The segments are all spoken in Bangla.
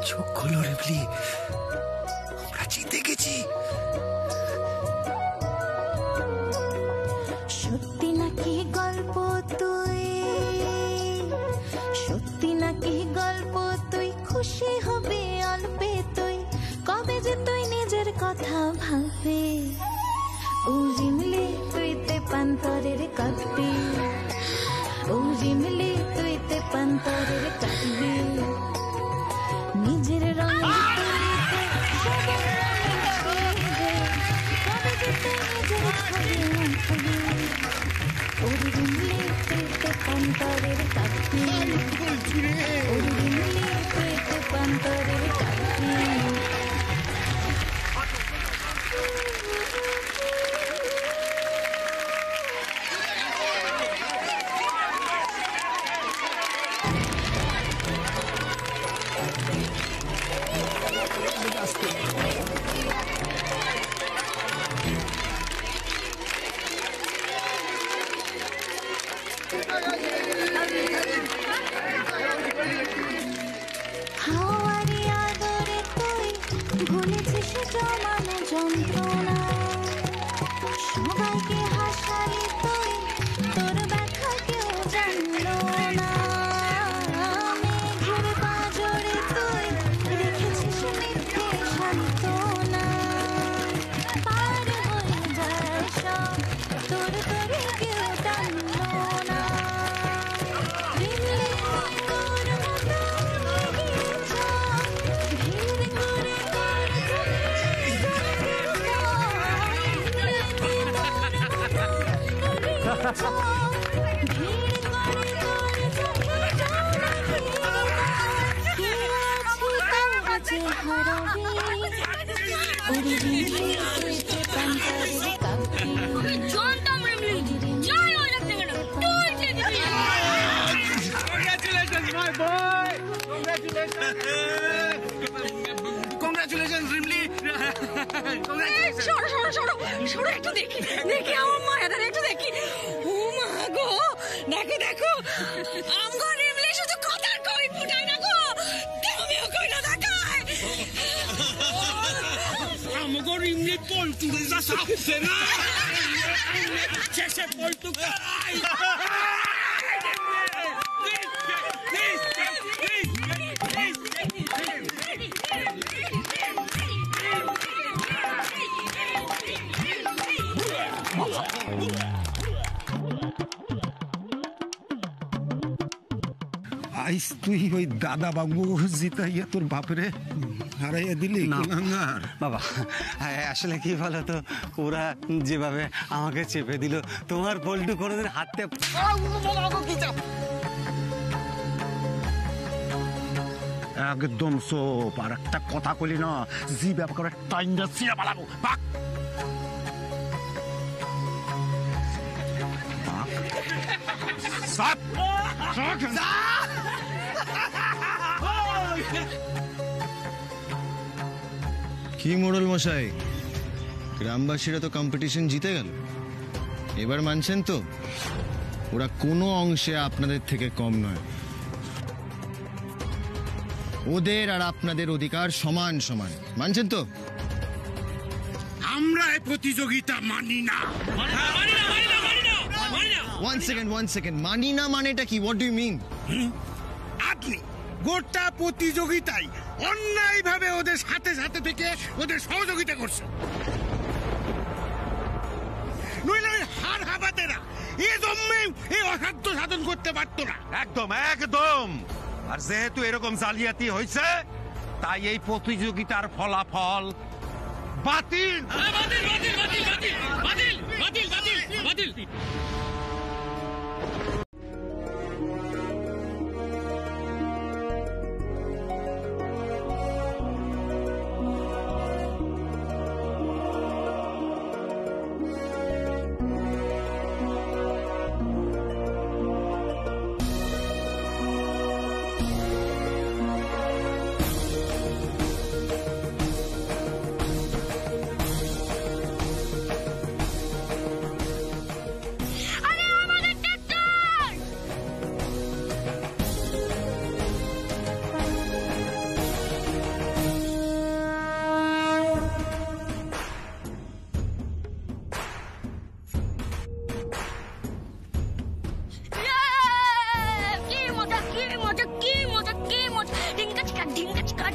চোখ খোলো রিমলি, আমরা জিতে গেছি। সত্যি নাকি গল্প তুই, সত্যি নাকি গল্প তুই, খুশি হবে অল্পে তুই, কবে যে তুই নিজের কথা ভাবে। ও রিমলি তুইতে পান্তরের কাটবি, ও রিমলি তুইতে পান্তরের কাটবি, নিজের রঙ পান্তরের কাটবি, ও রিমলি তুইতে পান্তরের কাটবি। হাওয়ারি আদরে তুই ভুলেছিস জমানো যন্ত্রণা, সবাইকে হাসালি তুই, তোর ব্যথা কেউ জানলো না। মেঘের পাঁজরে তুই রেখেছিস মিথ্যে সান্ত্বনা, পার হয়ে যায় সব, তোর তরে কেউ টানলো না। রিমলি তোর মতো এগিয়ে যা, ভিড় করে কর Congratulations, Rimli! সরো একটু দেখি, দেখি আমার মায়েদের একটু দেখি। ও মা গো, দেখো দেখো, আমগো রিমলি শুধু কথার কই ফুটায় না গো, তুমিও কই না দেখায়। আমগো রিমলি পল্টুরে যা সাপছে না, শেষে পল্টু কাই। আইস তুই ওই দাদা বাবু জিতাইয়া তোর বাপরে হারাইয়া দিলি কুলাঙ্গার। বাবা আসলে কি বলতো, ওরা যেভাবে আমাকে চেপে দিল, তোমার পল্টু কোনোদিন হাতে একদম সোপ। আর একটা কথা কলি না, জি ব্যাপার করে টাইমটা ছিঁড়ে পালাবো। পাক সাপ কি মোড়ল মশাই, গ্রামবাসীরা তো কম্পিটিশন জিতে গেল, এবার মানছেন তো ওরা কোনো অংশে আপনাদের থেকে কম নয়, ওদের আর আপনাদের অধিকার সমান সমান, মানছেন তো? আমরা এই প্রতিযোগিতা মানি না। ওয়ান সেকেন্ড, মানি না মানেটা কি? What do you mean? আপনি গোটা প্রতিযোগিতায় অন্যায় ভাবে ওদের সাথে সাথে থেকে ওদের সহযোগিতা করছে, নইলে হার হাবাতেরা এ জন্মে এই অসাধ্য সাধন করতে পারতো না। একদম একদম। আর যেহেতু এরকম জালিয়াতি হয়েছে, তাই এই প্রতিযোগিতার ফলাফল বাতিল।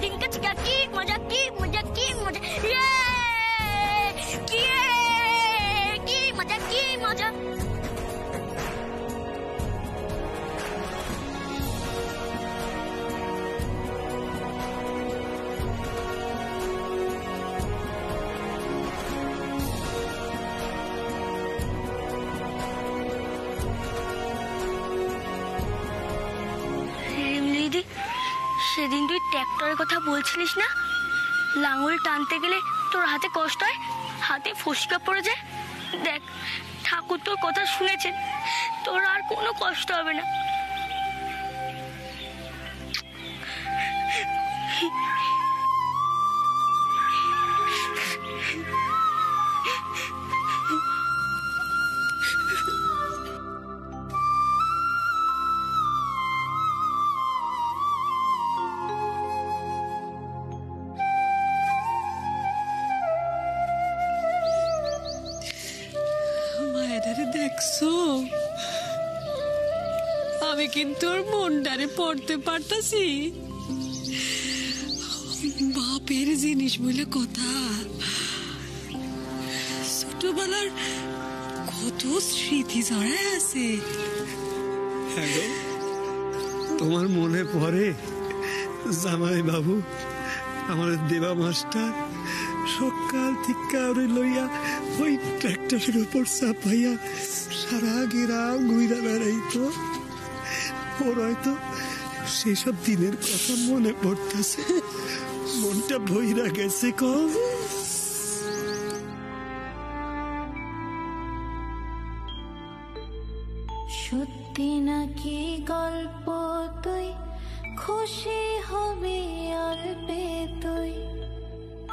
ডিঙ্কা চিকা কি মজা কি মজা কি মজা কি মজা কি মজা। সেদিন তুই ট্র্যাক্টরের কথা বলছিলিস না, লাঙল টানতে গেলে তোর হাতে কষ্ট হয়, হাতে ফসকা পড়ে যায়। দেখ ঠাকুর তোর কথা শুনেছেন, তোর আর কোনো কষ্ট হবে না। মায়েরারে দেখছো, আমি কিন্তু ওর মনটারে পড়তে পারতাছি। বাপের জিনিস বলে কথা, ছোটবেলার কত স্মৃতি জড়ায় আছে। হ্যাঁ গো, তোমার মনে পড়ে জামাই বাবু আমার দেবা মাস্টার সকাল থেকে ওরে লইয়া ওই ট্র্যাক্টরের উপর চাপাইয়া সারা গ্রাম ঘুরা বেড়াইতো। ওর হয়তো সেসব দিনের কথা মনে পড়তেছে, মনটা ভইরা গেছে কম। সত্যি নাকি গল্প তুই খুশি হবি অল্পে তুই,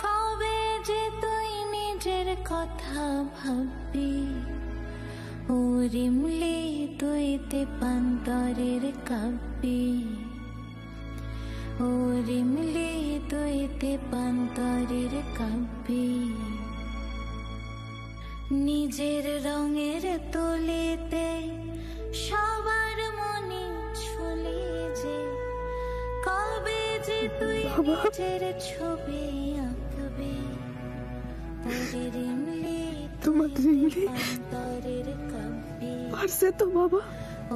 কবে যে তুই নিজের কথা ভাববি। ও রিমলি তুই তেপান্তরের কাব্যি, ও রিমলি তুই তেপান্তরের কাব্যি। নিজের রঙের তুলিতে সবার মনে ছুলি যে, কবে যে তুই নিজের ছবি আঁকবি। তোমার রিমলি পারছে তো বাবা,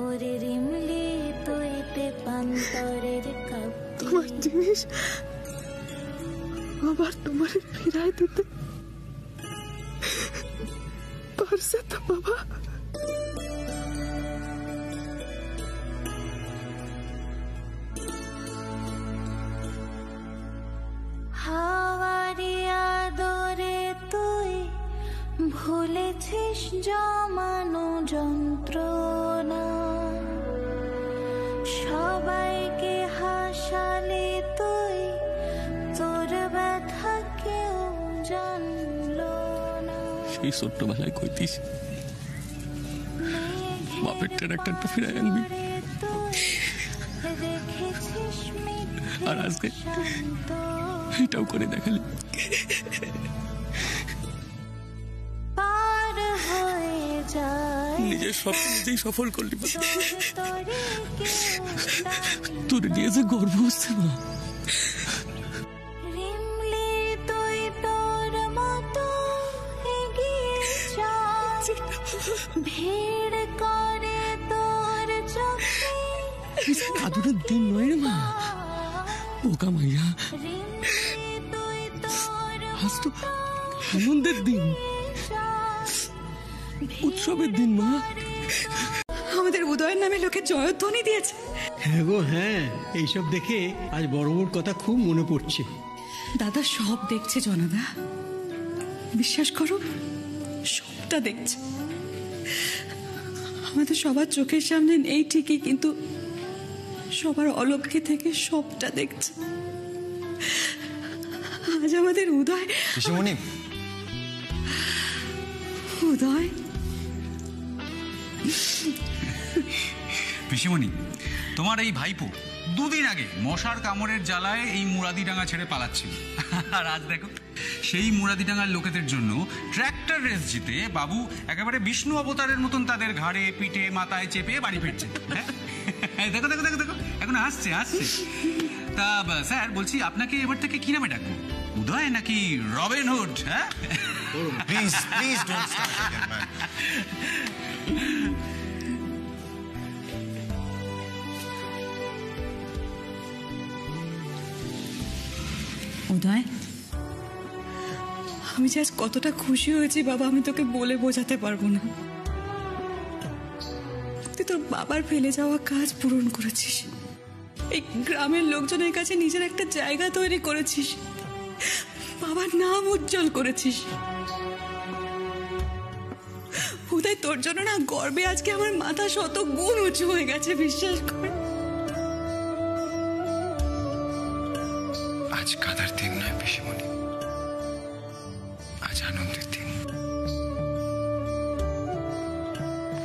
ওরে রিমলি তুই তেপান্তরের কাব্যি। তোমার জিনিস আবার তোমার ফিরাই দিতে পারছে তো বাবা। হাওয়ারি আদরে তুই ভুলেছিস জমানো যন্ত্রণা, সবাইকে হাসালে তুই তোর ব্যথা কেউ জানলো না। সেই ছোট্টবেলায় কইতিস বাপের ট্রাক্টরটা ফিরে আনবি, আর আজকে এটাও করে দেখালি। নিজের স্বপ্ন নিজেই সফল করলি, তোর নিয়ে যে গর্ব হচ্ছে না। ভিড় করে তোর চোখে কাদুরের দিন নয় রে মা, বোকা মাইয়া, আজ তো আনন্দের দিন, উৎসবের দিন মা। আমাদের উদয়ের নামে লোকে জয়ধ্বনি দিয়েছে। হ্যাঁ গো হ্যাঁ, এইসব দেখে আজ বড় বড় কথা খুব মনে পড়ছে। দাদা সব দেখছে জনদা, বিশ্বাস করো সবটা দেখছে। আমাদের সবার চোখের সামনে নেই ঠিকই, কিন্তু সবার অলক্ষ্যে থেকে সবটা দেখছে। আজ আমাদের উদয় উদয় পিসিমণি, তোমার এই ভাইপো দুদিন আগে মশার কামড়ের জ্বালায় এই মুরাদিডাঙ্গা ছেড়ে পালাচ্ছিল, আর আজ দেখো সেই মুরাদিডাঙ্গার লোকেদের জন্য ট্র্যাক্টর রেস জিতে বাবু একেবারে বিষ্ণু অবতারের মতন তাদের ঘাড়ে পিঠে মাথায় চেপে বাড়ি ফিরছে। দেখো দেখো দেখো দেখো, এখন আসছে আসছে। তা স্যার বলছি আপনাকে এবার থেকে কি নামে ডাকবো, উদয় নাকি রবিন হুড? হ্যাঁ please please don't start again man. Uday, আমি যে আজ কতটা খুশি হয়েছি বাবা, আমি তোকে বলে বোঝাতে পারবো না। তুই তোর বাবার ফেলে যাওয়া কাজ পূরণ করেছিস, এই গ্রামের লোকজনের কাছে নিজের একটা জায়গা তৈরি করেছিস, বাবার নাম উজ্জ্বল করেছিস। উদয়, তোর জন্য না গর্বে আজকে আমার মাথা শত গুণ উঁচু হয়ে গেছে, বিশ্বাস কর। আজ কাদার দিন নয় পিসিমণি, আজ আনন্দের দিন।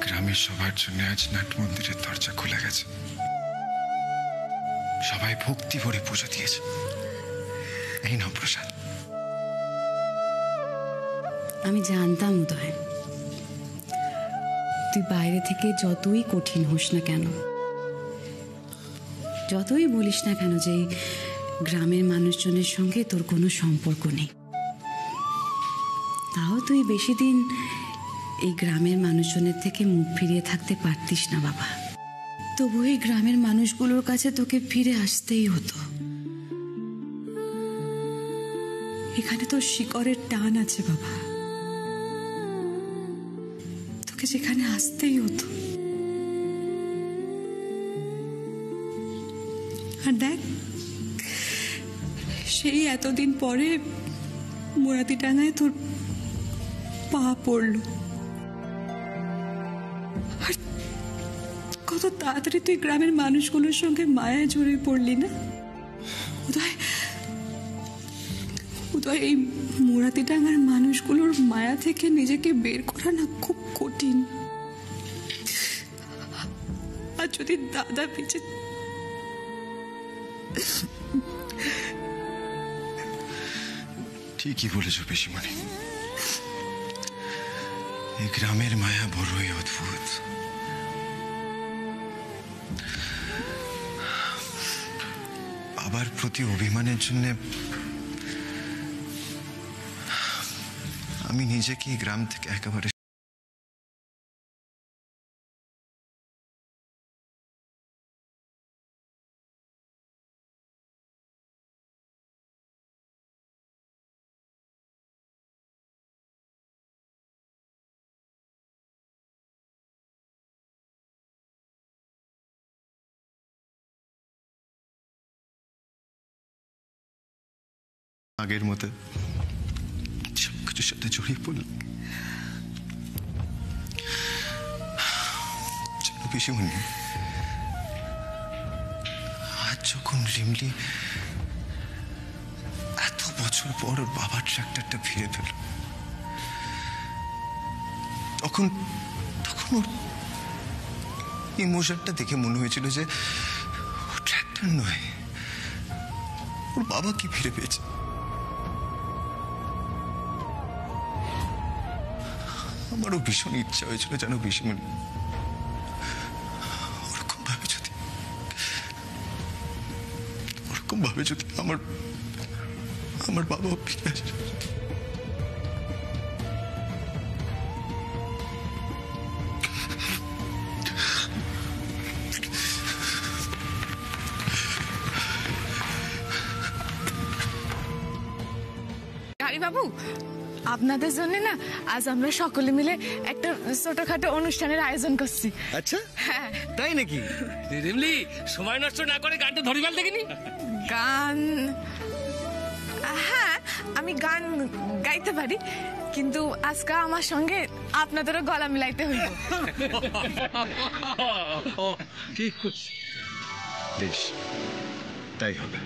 গ্রামের সবার জন্য আজ নাট মন্দিরের দরজা খুলে গেছে, সবাই ভক্তি ভরে পুজো দিয়েছে। এই নাও প্রসাদ। আমি জানতাম উদয়, তুই বাইরে থেকে যতই কঠিন হোস না কেন, যতই বলিস না কেন যে গ্রামের মানুষজনের সঙ্গে তোর কোনো সম্পর্ক নেই, তাও তুই বেশি দিন এই গ্রামের মানুষজনের থেকে মুখ ফিরিয়ে থাকতে পারতিস না বাবা। তবু এই গ্রামের মানুষগুলোর কাছে তোকে ফিরে আসতেই হতো। এখানে তোর শিকড়ের টান আছে বাবা, তোকে যেখানে আসতেই হতো। আর দেখ, সেই এতদিন পরে মুরাদিডাঙ্গায় তোর পা পড়ল, আর কত তাড়াতাড়ি তুই গ্রামের মানুষগুলোর সঙ্গে মায়ায় জড়িয়ে পড়লি না উদয়। উদয়, এই মুরাদিডাঙ্গার মানুষগুলোর মায়া থেকে নিজেকে বের করা না খুব কঠিন। আর যদি দাদা বেঁচে ঠিকই বলেছ পিসিমণি, এই গ্রামের মায়া বড়ই অদ্ভুত। বাবার প্রতি অভিমানের জন্য আমি নিজেকে এই গ্রাম থেকে একেবারে আগের মতো সবকিছুর সাথে জড়িয়ে পড়লাম। পিসিমণি, আজ যখন রিমলি এত বছর পর ওর বাবার ট্র্যাক্টরটা ফিরে পেল, তখন ওর ইমোশনটা দেখে মনে হয়েছিল যে ও ট্র্যাক্টর নয়, ওর বাবা কি ফিরে পেয়েছে। আমারও ভীষণ ইচ্ছা হয়েছিল যেন পিসিমণি ওরকম ভাবে যদি আমার বাবা ফিরে আসে। বাবু, আপনাদের জন্য না আজ আমরা সকলে মিলে একটা ছোটখাটো অনুষ্ঠানের আয়োজন করছি। আচ্ছা, হ্যাঁ। তাই নাকি? রিমলি, সময় নষ্ট না করে গানটা ধরে ফেল দেখিনি। গান? হ্যাঁ, আমি গান গাইতে পারি, কিন্তু আজকে আমার সঙ্গে আপনাদেরও গলা মিলাইতে হইব। বেশ, তাই হবে।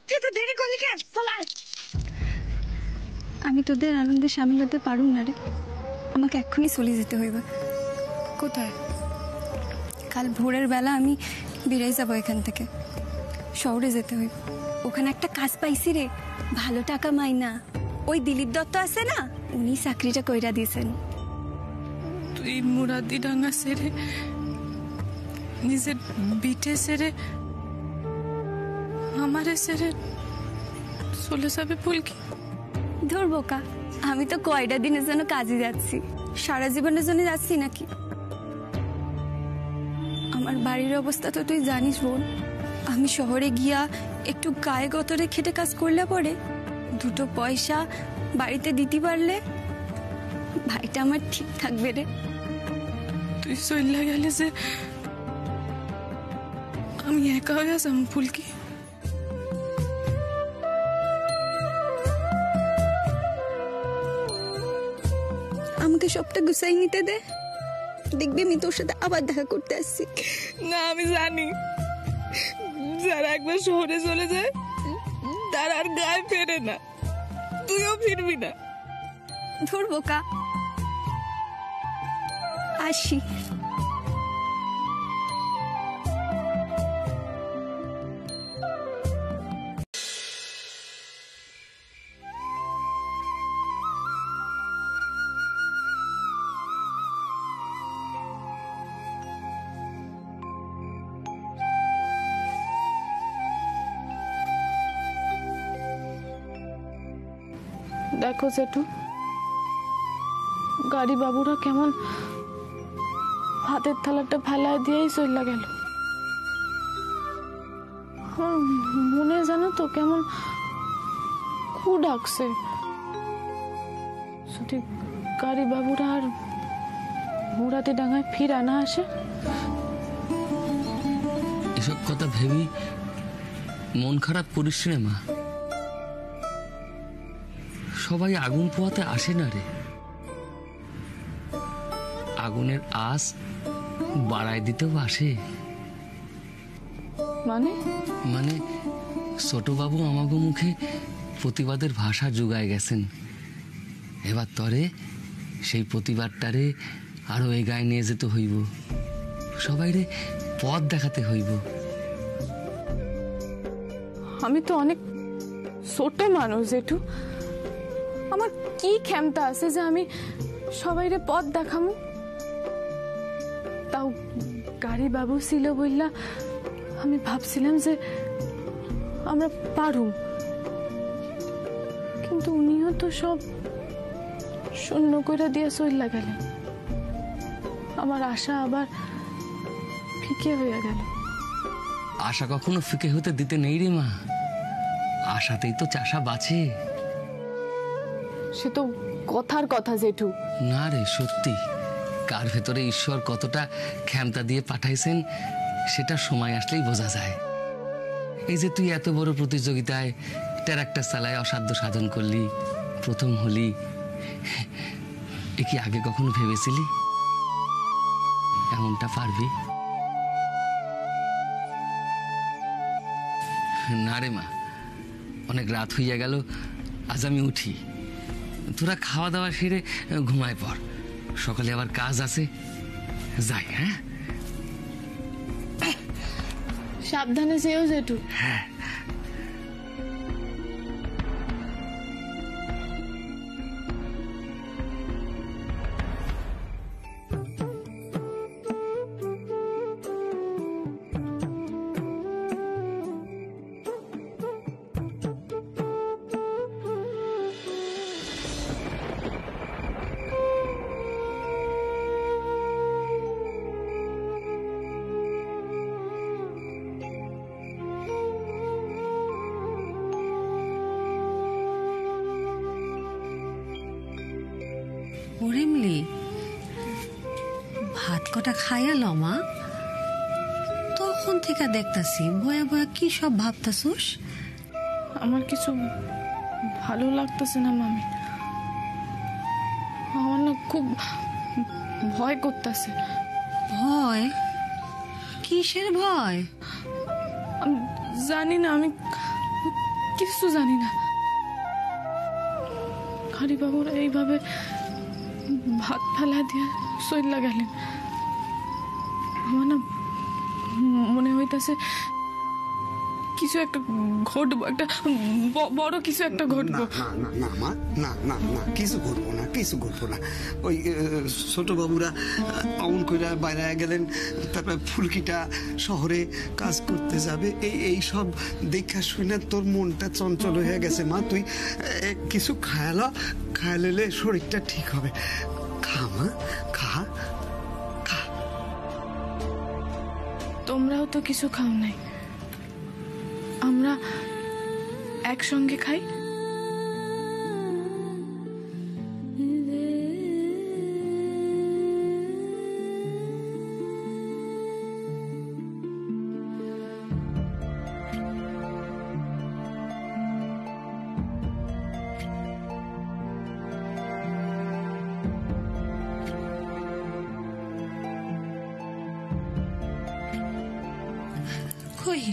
তুই তো দেরি করলি কেন? আমি তোদের আনন্দে সামিল হতে পারুম না রে, আমাকে এক্ষুনি চলে যেতে হইবে। কোথায়? কাল ভোরের বেলা আমি বেরিয়ে যাবো এখান থেকে, শহরে যেতে হইবে। ওখানে একটা কাজ পাইছি রে, ভালো টাকা মাইনা। ওই দিলীপ দত্ত আছে না, উনি চাকরিটা কইরা দিয়েছেন। তুই মুরাদিডাঙ্গা সেরে, নিজের বিটে সেরে, আমারে সেরে চলে যাবে ফুলকি? ধর বোকা, আমি তো কয়টা দিনের জন্য কাজে যাচ্ছি, সারা জীবনের জন্য যাচ্ছি নাকি? আমার বাড়ির অবস্থা তো তুই জানিস বোন। আমি শহরে গিয়া একটু গায়ে গতরে খেটে কাজ করলে পরে দুটো পয়সা বাড়িতে দিতে পারলে ভাইটা আমার ঠিক থাকবে রে। তুই চলে গেলে যে আমি একা হয়ে যাম ফুলকি। আমাকে সবটা গুছাই নিতে দে, দেখবি আমি তোর সাথে আবার দেখা করতে আসছি। না, আমি জানি যারা একবার শহরে চলে যায় তারা আর গায়ে ফেরে না, তুইও ফিরবি না। ধর বোকা, আসি। দেখো জেঠু, গাড়ি বাবুরা কেমন হাতের থালাটা ফেলায় দিয়েই চলে গেল। মনে জানো তো কেমন কু ডাকছে। যদি গাড়ি বাবুরা আর মুরাদিডাঙ্গায় ফিরা না আসে। এসব কথা ভেবি মন খারাপ করিস রে মা। সবাই আগুন পোহাতে আসে না রে, আগুনের আঁচ বাড়ায় দিতেও আসে। মানে ছোটবাবু আমাগো মুখে প্রতিবাদের ভাষা জুগায় গেছেন। এবার তরে সেই প্রতিবাদটারে আরো এগায় নিয়ে যেতে হইব, সবাই রে পথ দেখাতে হইব। আমি তো অনেক ছোট মানুষ জেঠু, আমার কি ক্ষমতা আছে যে আমি সবাইরে পথ দেখামু? তাও গাড়ি বাবু ছিল বললা আমি ভাবছিলাম যে আমরা পারুম, কিন্তু উনিও তো সব শূন্য করে দিয়ে চইলা গেলেন। আমার আশা আবার ফিকে হয়ে গেল। আশা কখনো ফিকে হতে দিতে নেই রে মা, আশাতেই তো চাষা বাঁচে। সে তো কথার কথা জেঠু। না রে, সত্যি কার ভেতরে ঈশ্বর কতটা ক্ষমতা দিয়ে পাঠাইছেন সেটা সময় আসলেই বোঝা যায়। এই যে তুই এত বড় প্রতিযোগিতায় ট্রাক্টর চালায় অসাধ্য সাধন করলি, প্রথম হলি, এ কি আগে কখনো ভেবেছিলি এমনটা পারবি? না রে মা, অনেক রাত হইয়া গেল, আজ আমি উঠি। তোরা খাওয়া দাওয়া সেরে ঘুমায় পড়, সকালে আবার কাজ আছে, যাই। হ্যাঁ, সাবধানে যেও জেঠু। হ্যাঁ। ওরিমলি, ভাত কটা খাইয়াল মা? তখন থেকে দেখতাছি বয়া বয়া কি সব ভাবতাছুস। আমার কিছু ভালো লাগতেছে না মামি, আমার না খুব ভয় করতেছে। ভয়? কিসের ভয়? আমি জানি না, আমি কিছু জানি না। হরি বাবুরা এইভাবে ভাত ফেলা দিয়ে চইলা গেলেন। আমার না মনে হইতাছে কিছু একটা ঘটবো, একটা বড় কিছু একটা ঘটবো। না মা, না না না, কিছু ঘটবো না, কিছু ঘটবো না। ওই ছোট বাবুরা অমন কইরা বাইরে গেলেন, তারপরে ফুলকিটা শহরে কাজ করতে যাবে, এই সব দেখা শুনে তোর মনটা চঞ্চল হয়ে গেছে মা। তুই কিছু খায়ালে শরীরটা ঠিক হবে। খা মা, খা। তোমরাও তো কিছু খাও নাই, আমরা একসঙ্গে খাই। কই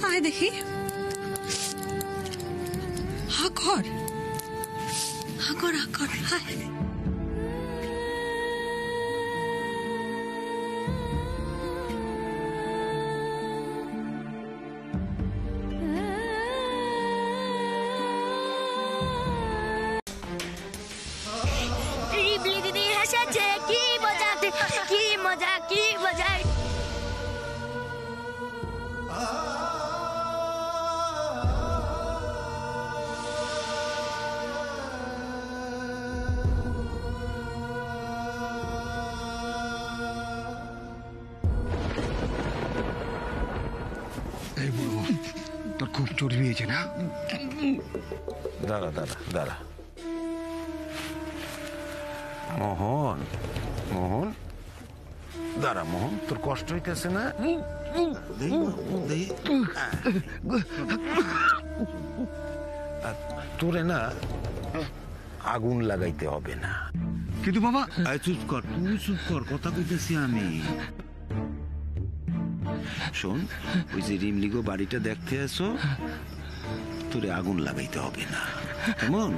আয় দেখি, হাকর হাকর হাকর আয়। রিবলি দিদি হেসেছে, কি মজা, কি মজা, কি মজা। তোর খুব চর্বি হয়েছে না? দাঁড়া দাঁড়া দাঁড়া, মোহন মোহন দাঁড়া, মোহন তোর কষ্ট হইতেছে না? তোরে না আগুন লাগাইতে হবে না। কিন্তু বাবা, চুপ কর, তুই চুপ কর, কথা কইতেছি আমি। শোন, ওই যে রিমলিগো বাড়িটা দেখতে আসো, তোরে আগুন লাগাইতে হবে না, কেমন?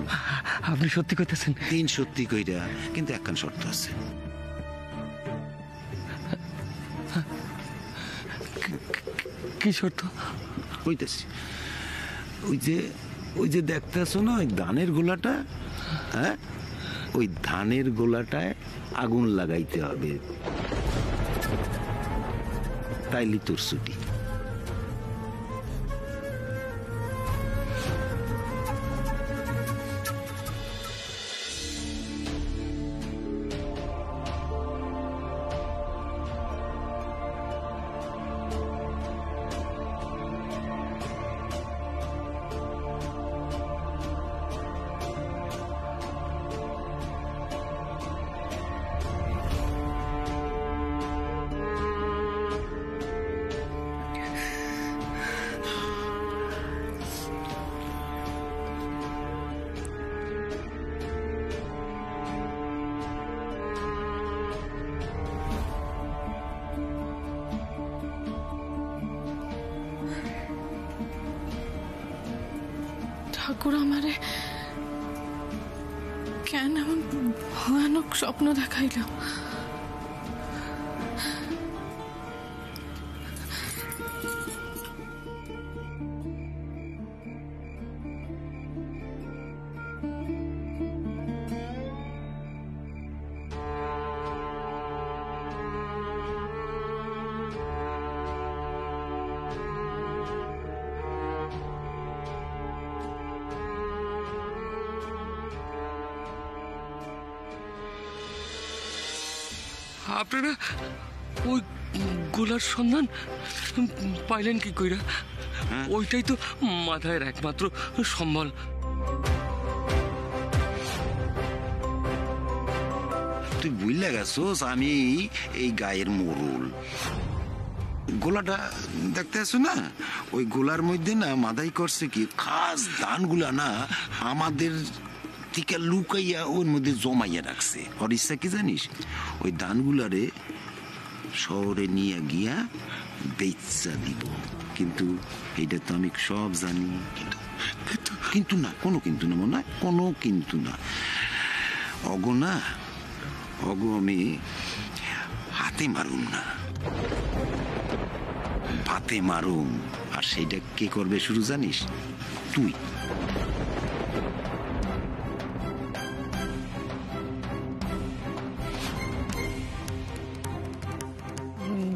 আপনি সত্যি কইতেছেন? তিন সত্যি কইরা, কিন্তু একখান শর্ত আছে। কি শর্ত? কইতেছি, ওই যে দেখতে আসো না ওই ধানের গোলাটা, হ্যাঁ, ওই ধানের গোলাটায় আগুন লাগাইতে হবে, তাইলে তোর ছুটি। ঠাকুর আমারে কেন এমন ভয়ানক স্বপ্ন দেখাইল? আপনারা ওই গোলার সন্ধান পাইলেন কি কইরা? ওইটাই তো মাথায় একমাত্র সম্বল। তুই বুঝলে গেছোস আমি এই গায়ের মোড়ল। গোলাটা দেখতে আসো না, ওই গোলার মধ্যে না মাদাই করছে কি, খাস ধানগুলা না আমাদের থেকে লুকাইয়া ওর মধ্যে জমাইয়া রাখছে। ওর ইচ্ছা কি জানিস, ওই ধানগুলারে শহরে নিয়ে গিয়া বেচা দিব, কিন্তু এইটা তো আমি সব জানি, কিন্তু না, কোনো কিন্তু না, মনে হয় কোনো কিন্তু না। অগো আমি হাতে মারুম না, ভাতে মারুম। আর সেইটা কে করবে শুরু জানিস? তুই।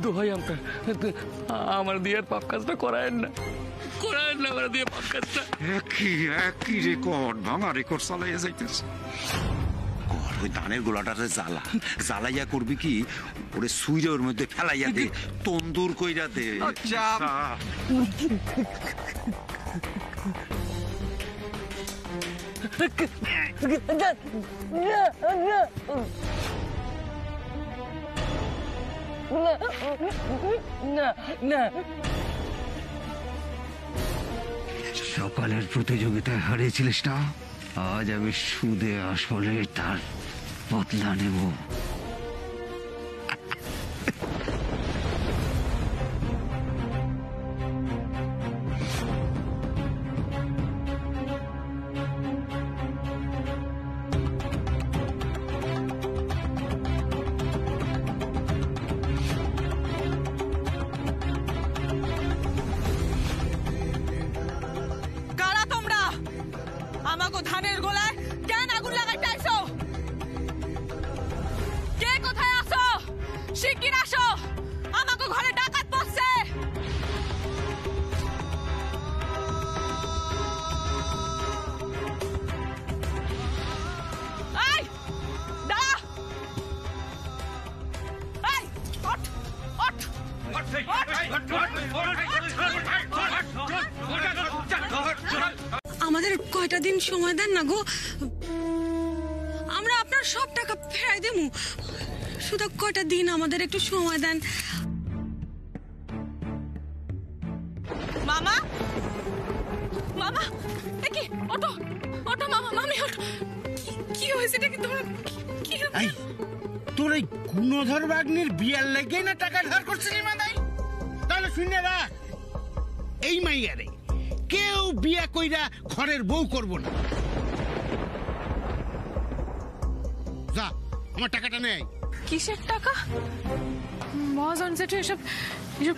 দোহাই আপনার, আমার দিয়ে আর পাপ কাজটা করায়েন না, আমার দিয়ে পাপ কাজটা। একই রেকর্ড, ভাঙা রেকর্ড চালাইয়া যাইতেছে। ওই ধানের গোলাটারে জ্বালাইয়া করবি কি, ওরে সুইরে ওর মধ্যে ফেলাইয়া দে, তন্দুর কইরা দে। সকালের প্রতিযোগিতায় হারিয়েছিলিস না, আজ আমি সুদে আসলে তার বদলা নেব। ধানের গোলায় কেন আগুন লাগাইতে আইছো? কে কোথায় আছো? শিগগির আসো, আমাকে ঘরে ডাকাত পড়ছে। এই দাঁড়া, এই ওঠ ওঠ। আমাদের কয়টা দিন সময় দেন না গো, আমরা আপনার সব টাকা ফেরাই দেবো। শুধু কয়টা দিন আমাদের একটু সময় দেন। মামা, মামা, দেখি ওঠো ওঠো, মামা মামি ওঠো। কি হয়েছে নাকি তোমার? তোর এই গুণধর বাগ্নির বিয়ার লেগে না টাকা ধার করছিলি মাদাই? তাহলে শুনে রাখ, এই মাইয়ারে কেউ বিয়া কইরা ঘরের বউ করব না। যা, আমার টাকাটা নেই। কিসের টাকা? মহাজন জেঠু এসব এসব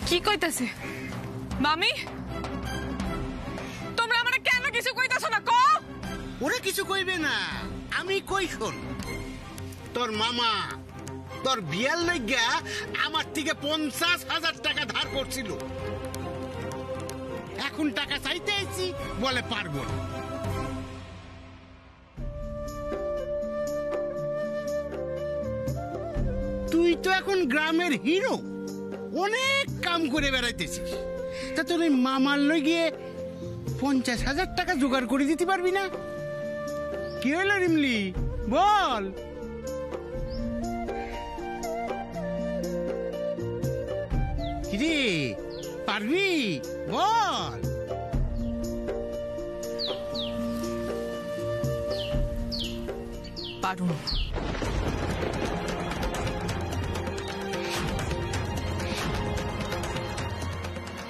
কি কইতাছে? মামি, তোমরা আমারে কেন কিছু কইতাছো না? কও। ওরে কিছু কইবে না, আমি কই শোন। তোর মামা তোর বিয়ার লাগিয়া আমার থেকে 50,000 টাকা ধার করছিল। এখন টাকা চাইতে আইছি, বলে পারবো না। তুই তো এখন গ্রামের হিরো, অনেক কাম করে বেড়াইতেছিস, তা তোর ওই মামার লইগিয়ে 50,000 টাকা জোগাড় করে দিতে পারবি না? কি হলো রিমলি, বল। কিরে, পারবি? বল। পারুম।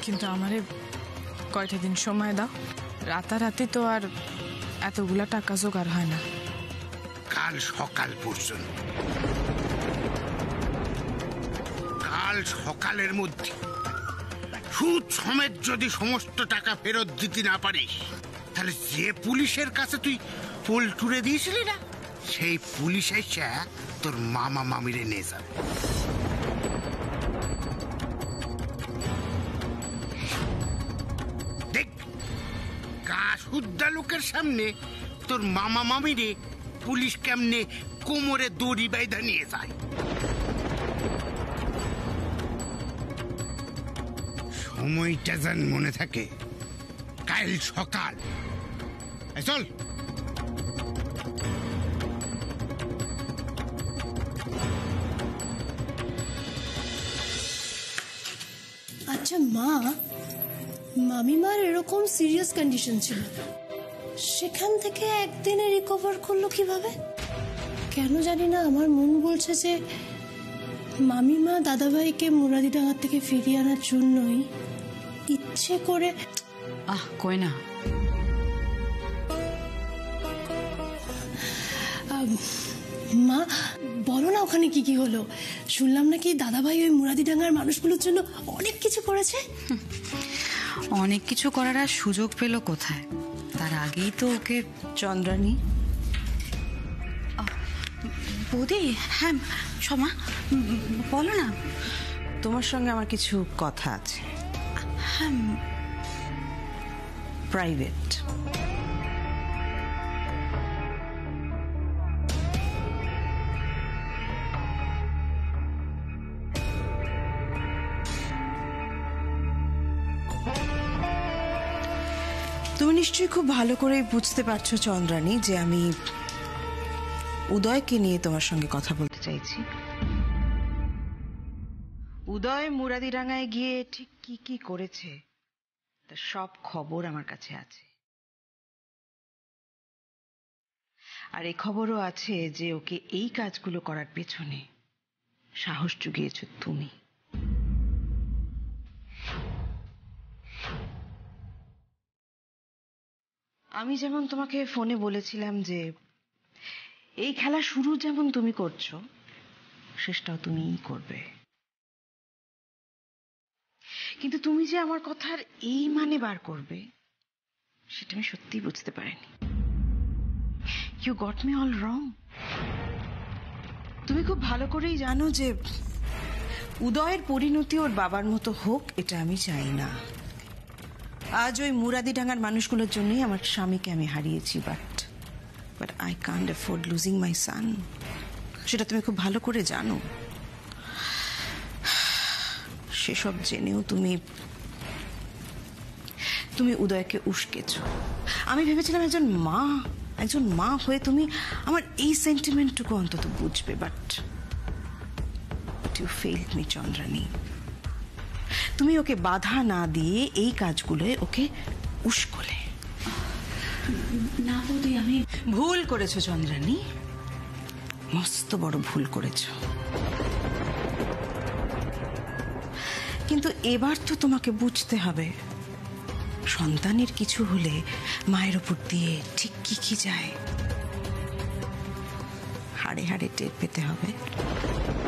কিন্তু আমারে কয়টা দিন সময় দাও, রাতারাতি তো আর এতগুলা টাকা জোগাড় হয় না। কাল সকাল পর্যন্ত, কাল সকালের মধ্যে সুদ সমেত যদি সমস্ত টাকা ফেরত দিতে না পারিস, তাহলে যে পুলিশের কাছে তুই পোল টুরে দিয়েছিলি না, সেই পুলিশ এসে তোর মামা মামিরে নিয়ে যাবে। দেখ, গা শুদ্ধা লোকের সামনে তোর মামা মামিরে পুলিশ কেমনে কোমরে দড়ি বাইধা নিয়ে যায়। সময়টা যেন মনে থাকে, কাল সকাল। চল। আচ্ছা মা, মামিমার এরকম সিরিয়াস কন্ডিশন ছিল, সেখান থেকে একদিনে রিকভার করলো কিভাবে? কেন জানি না আমার মন বলছে যে মামিমা দাদাভাইকে মুরাদিডাঙ্গা থেকে ফিরিয়ে আনার জন্যই ইচ্ছে করে। কই না, মা বলো না ওখানে কি কি হলো? শুনলাম নাকি দাদাভাই ওই মুরাদিডাঙ্গার মানুষগুলোর জন্য অনেক কিছু করেছে। অনেক কিছু করার আর সুযোগ পেল কোথায়? তার আগেই তো ওকে। চন্দ্রানী, বৌদি। হ্যাঁ সমা, বলো না। তোমার সঙ্গে আমার কিছু কথা আছে। হ্যাঁ, প্রাইভেট। তুমি নিশ্চয়ই খুব ভালো করে বুঝতে পারছো চন্দ্রানী যে আমি উদয়কে নিয়ে তোমার সঙ্গে কথা বলতে চাইছি। উদয় মুরাদিডাঙ্গায় গিয়ে ঠিক কি কি করেছে তার সব খবর আমার কাছে আছে। আর এই খবরও আছে যে ওকে এই কাজগুলো করার পেছনে সাহস জুগিয়েছ তুমি। আমি যেমন তোমাকে ফোনে বলেছিলাম যে এই খেলা শুরু যেমন তুমি করছো, শেষটাও তুমিই করবে। কিন্তু তুমি যে আমার কথার এই মানে বার করবে সেটা আমি সত্যিই বুঝতে পারিনি। ইউ গট মি অল রং। তুমি খুব ভালো করেই জানো যে উদয়ের পরিণতি ওর বাবার মতো হোক এটা আমি চাই না। আজ ওই মুরাদিডাঙ্গার মানুষগুলোর জন্যই আমার স্বামীকে আমি হারিয়েছি, but I can't afford losing my son. সেটা তুমি খুব ভালো করে জানো। সেসব জেনেও তুমি উদয়কে উস্কেছ। আমি ভেবেছিলাম একজন মা হয়ে তুমি আমার এই সেন্টিমেন্টটুকু অন্তত বুঝবে, but you failed me Chandrani. তুমি ওকে বাধা না দিয়ে এই কাজগুলোয় ওকে উস্কলে। না বৌদি, আমি ভুল করেছো চন্দ্রানী, মস্ত বড় ভুল করেছো। কিন্তু এবার তো তোমাকে বুঝতে হবে সন্তানের কিছু হলে মায়ের উপর দিয়ে ঠিক কি কি যায় হাড়ে হাড়ে টের পেতে হবে।